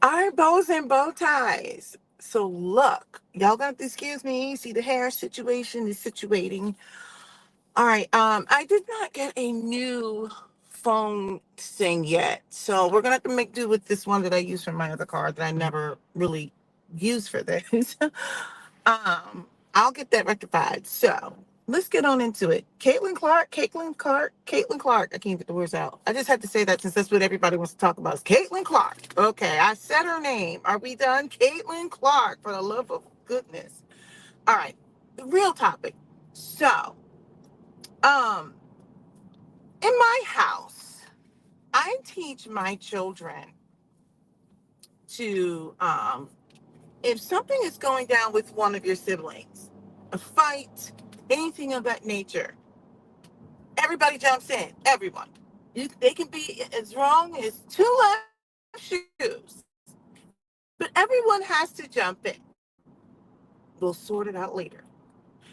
Our bows and bow ties. So look, y'all got to excuse me. See, the hair situation is situating. All right. I did not get a new phone thing yet, so we're gonna have to make do with this one that I use for my other car that I never really use for this. I'll get that rectified. So let's get on into it. Caitlin Clark. I can't get the words out. I just had to say that since that's what everybody wants to talk about. Is Caitlin Clark. Okay, I said her name. Are we done? Caitlin Clark, for the love of goodness. All right, the real topic. So, um, in my house, I teach my children to, if something is going down with one of your siblings, a fight, anything of that nature, everybody jumps in. Everyone. They can be as wrong as two left shoes, but everyone has to jump in. We'll sort it out later.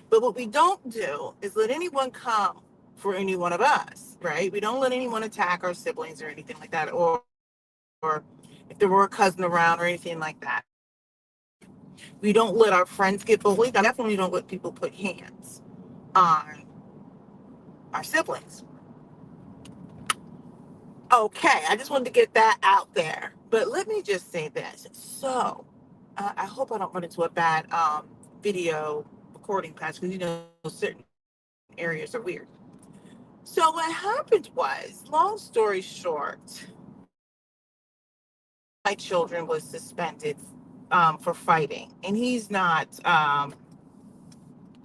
But what we don't do is let anyone come for any one of us, right? We don't let anyone attack our siblings or anything like that, or if there were a cousin around or anything like that. We don't let our friends get bullied. I definitely don't let people put hands on our siblings. Okay, I just wanted to get that out there. But let me just say this. So, I hope I don't run into a bad video recording patch because certain areas are weird. So what happened was, long story short, one of my children was suspended for fighting, and he's not.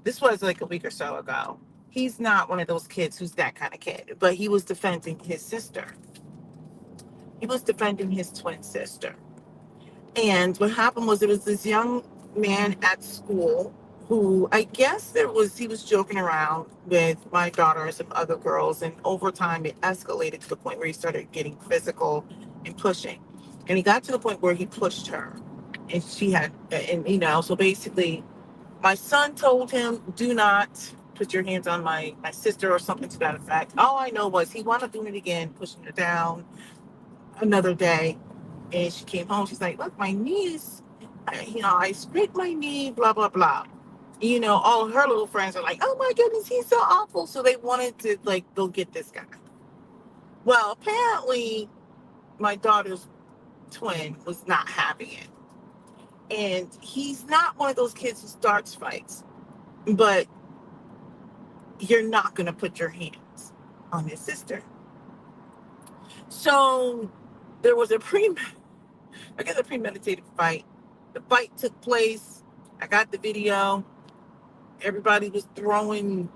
This was like a week or so ago. He's not one of those kids who's that kind of kid, but he was defending his sister. He was defending his twin sister. And what happened was there was this young man at school who I guess he was joking around with my daughter and some other girls, and over time it escalated to the point where he started getting physical and pushing. And he got to the point where he pushed her. And she had and so basically my son told him, do not put your hands on my sister or something to that effect. All I know was he wound up doing it again, pushing her down another day. And she came home. She's like, look, my knees, I scraped my knee, blah, blah, blah. All of her little friends are like, oh my goodness, he's so awful. So they wanted to, like, go get this guy. Well, apparently, my daughter's twin was not having it. And he's not one of those kids who starts fights, but you're not going to put your hands on his sister. So there was a premeditated fight. The fight took place. I got the video. Everybody was throwing,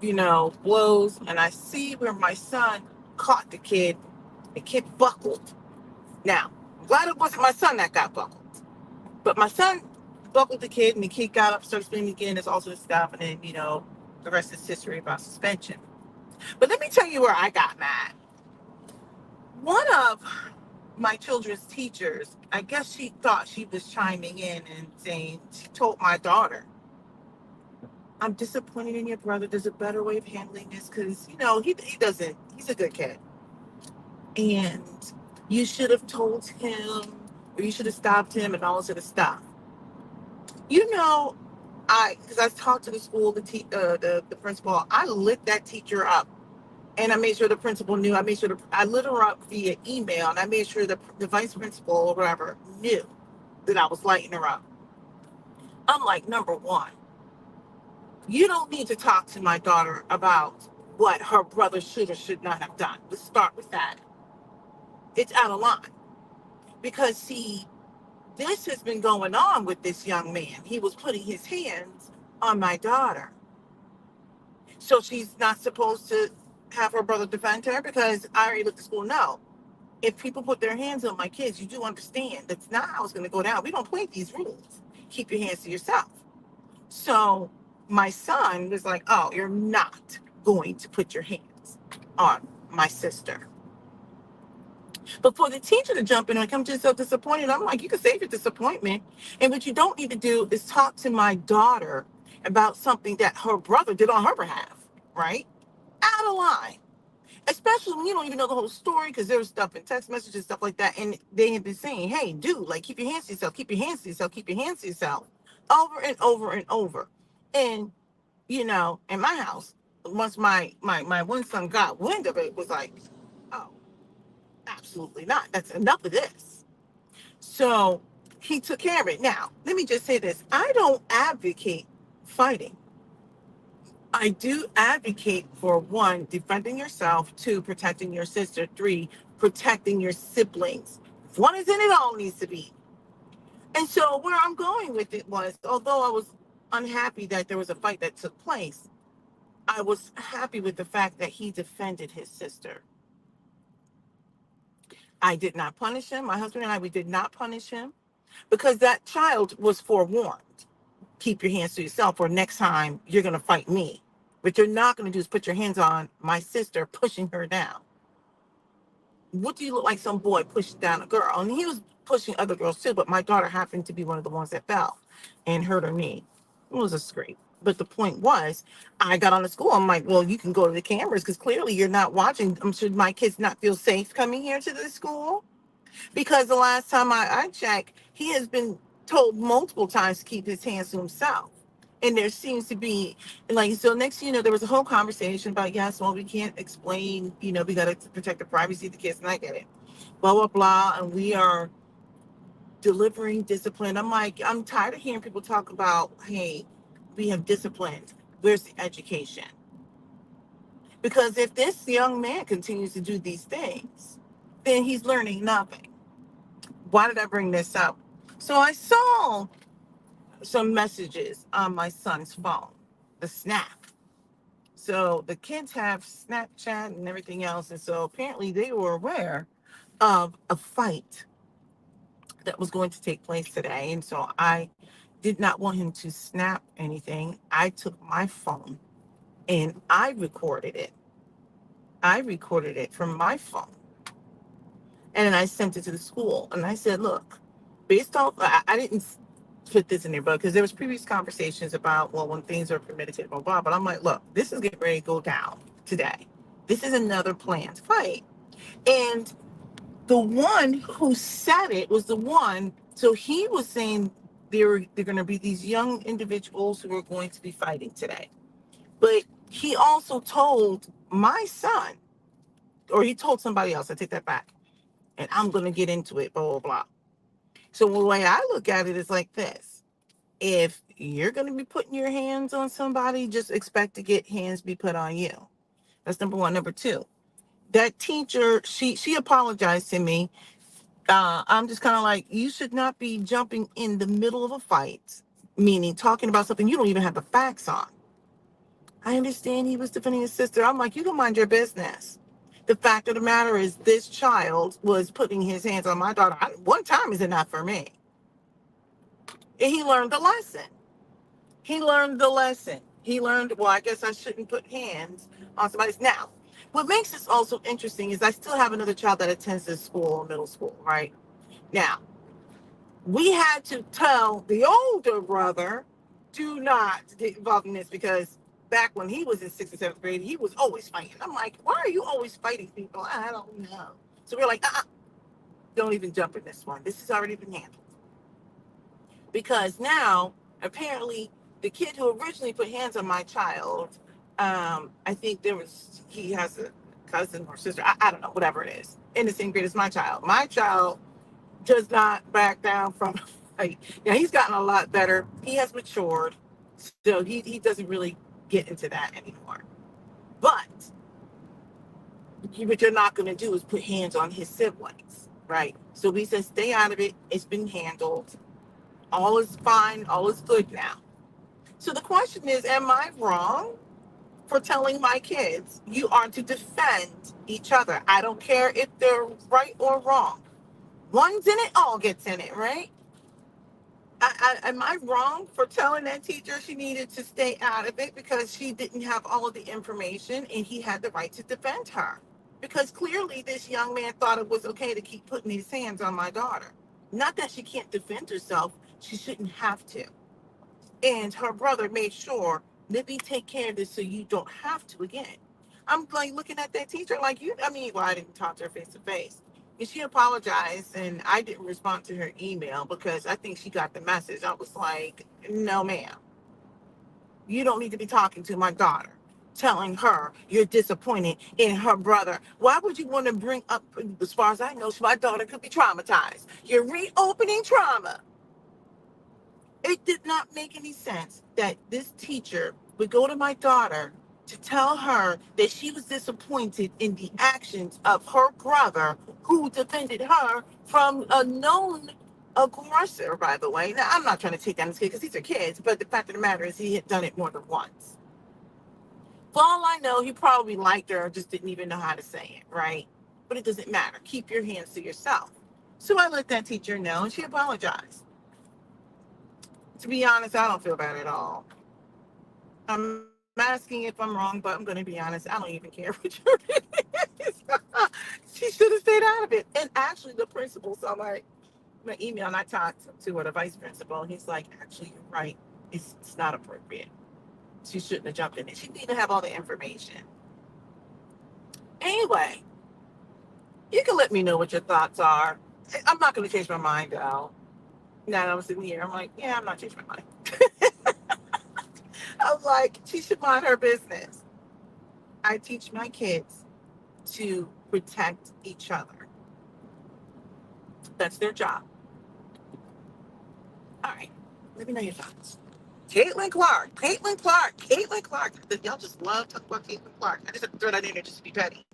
blows. And I see where my son caught the kid. The kid buckled. Now, I'm glad it wasn't my son that got buckled. But my son buckled the kid, and the kid got up, started screaming again. There's also stuff. And then, the rest is history about suspension. But let me tell you where I got mad. One of my children's teachers, I guess she thought she was chiming in and saying, she told my daughter, I'm disappointed in your brother. There's a better way of handling this because, he doesn't, he's a good kid. And you should have told him, or you should have stopped him and all this other stuff. You know, because I talked to the school, the principal, I lit that teacher up. And I made sure the principal knew. I lit her up via email, and I made sure the vice principal or whatever knew that I was lighting her up. I'm like, number one, you don't need to talk to my daughter about what her brother should or should not have done. Let's start with that. It's out of line. Because, see, this has been going on with this young man. He was putting his hands on my daughter. So she's not supposed to have her brother defend her because I already let the school know. If people put their hands on my kids, you do understand that's not how it's going to go down. We don't play these rules. Keep your hands to yourself. So my son was like, oh, you're not going to put your hands on my sister. But for the teacher to jump in and come just so disappointed, I'm like, you can save your disappointment. And what you don't need to do is talk to my daughter about something that her brother did on her behalf, right? Out of line. especially when you don't even know the whole story, because there was stuff in text messages, stuff like that, and they had been saying, "Hey, dude, like keep your hands to yourself, keep your hands to yourself, keep your hands to yourself," over and over and over. And in my house, once my one son got wind of it, was like, "Oh, absolutely not. That's enough of this." So he took care of it. Now, let me just say this: I don't advocate fighting. I do advocate for one, defending yourself, two, protecting your sister, three, protecting your siblings. If one is in it, all needs to be. And so where I'm going with it was, although I was unhappy that there was a fight that took place, I was happy with the fact that he defended his sister. I did not punish him. My husband and I, we did not punish him because that child was forewarned. Keep your hands to yourself, or next time you're going to fight me. What you're not going to do is put your hands on my sister, pushing her down. What do you look like? Some boy pushed down a girl, and he was pushing other girls too, but my daughter happened to be one of the ones that fell and hurt her knee. It was a scrape. But the point was, I got on the school. I'm like, well, you can go to the cameras because clearly you're not watching. Should my kids not feel safe coming here to the school? Because the last time I checked, he has been told multiple times to keep his hands to himself. And there seems to be, like, so next, there was a whole conversation about, yes, well, we can't explain, we got to protect the privacy of the kids, and I get it, blah, blah, blah. And we are delivering discipline. I'm like, I'm tired of hearing people talk about, hey, we have discipline. Where's the education? Because if this young man continues to do these things, then he's learning nothing. Why did I bring this up? So I saw some messages on my son's phone, the Snap. So the kids have Snapchat and everything else. And so apparently they were aware of a fight that was going to take place today. And so I did not want him to snap anything. I took my phone and I recorded it. I recorded it from my phone. And then I sent it to the school. And I said, look, based off, I didn't put this in there, but because there was previous conversations about, well, when things are permitted, blah, blah, blah. But I'm like, look, this is getting ready to go down today. This is another planned fight. And the one who said it was the one, so he was saying they're going to be these young individuals who are going to be fighting today. But he also told my son, or he told somebody else, I take that back, and I'm going to get into it, blah, blah, blah. So the way I look at it is like this. If you're going to be putting your hands on somebody, just expect to get hands be put on you. That's number one. Number two, that teacher, she apologized to me. I'm just kind of like, you should not be jumping in the middle of a fight, meaning talking about something you don't even have the facts on. I understand he was defending his sister. I'm like, you can mind your business. The fact of the matter is, this child was putting his hands on my daughter. One time is enough for me. And he learned the lesson. He learned the lesson. He learned, well, I guess I shouldn't put hands on somebody's. Now, what makes this also interesting is I still have another child that attends this school, middle school, right? Now, we had to tell the older brother, do not get involved in this, because back when he was in 6th and 7th grade, he was always fighting. I'm like, why are you always fighting people? I don't know. So we're like, don't even jump in this one. This has already been handled. Because now, apparently, the kid who originally put hands on my child, I think he has a cousin or sister, I don't know, whatever it is, in the same grade as my child. My child does not back down from a fight. Now, he's gotten a lot better. He has matured. So he doesn't really get into that anymore. But what you're not going to do is put hands on his siblings, right? So we said, stay out of it. It's been handled. All is fine. All is good now. So the question is, am I wrong for telling my kids you are to defend each other? I don't care if they're right or wrong. One's in it, all gets in it, right? Am I wrong for telling that teacher she needed to stay out of it because she didn't have all of the information and he had the right to defend her? Because clearly this young man thought it was okay to keep putting his hands on my daughter. Not that she can't defend herself, she shouldn't have to. And her brother made sure, let me take care of this so you don't have to again. I'm like looking at that teacher like you. I mean, well, I didn't talk to her face to face. And she apologized, and I didn't respond to her email because I think she got the message. I was like, no, ma'am, you don't need to be talking to my daughter, telling her you're disappointed in her brother. Why would you want to bring up, as far as I know, my daughter could be traumatized? You're reopening trauma. It did not make any sense that this teacher would go to my daughter to tell her that she was disappointed in the actions of her brother who defended her from a known aggressor, by the way. Now, I'm not trying to take down this kid because these are kids, but the fact of the matter is he had done it more than once. For all I know, he probably liked her, just didn't even know how to say it, right? But it doesn't matter. Keep your hands to yourself. So I let that teacher know, and she apologized. To be honest, I don't feel bad at all. I'm asking if I'm wrong, but I'm going to be honest. I don't even care what your opinion is. She should have stayed out of it. And actually, the principal saw my email, and I talked to her, the vice principal. And he's like, actually, you're right. It's not appropriate. She shouldn't have jumped in it. She didn't even have all the information. Anyway, you can let me know what your thoughts are. I'm not going to change my mind, though. Now that I'm sitting here, I'm like, yeah, I'm not changing my mind. I'm like, she should mind her business. I teach my kids to protect each other. That's their job. All right. Let me know your thoughts. Caitlin Clark. Y'all just love talking about Caitlin Clark. I just throw that in there just to be petty.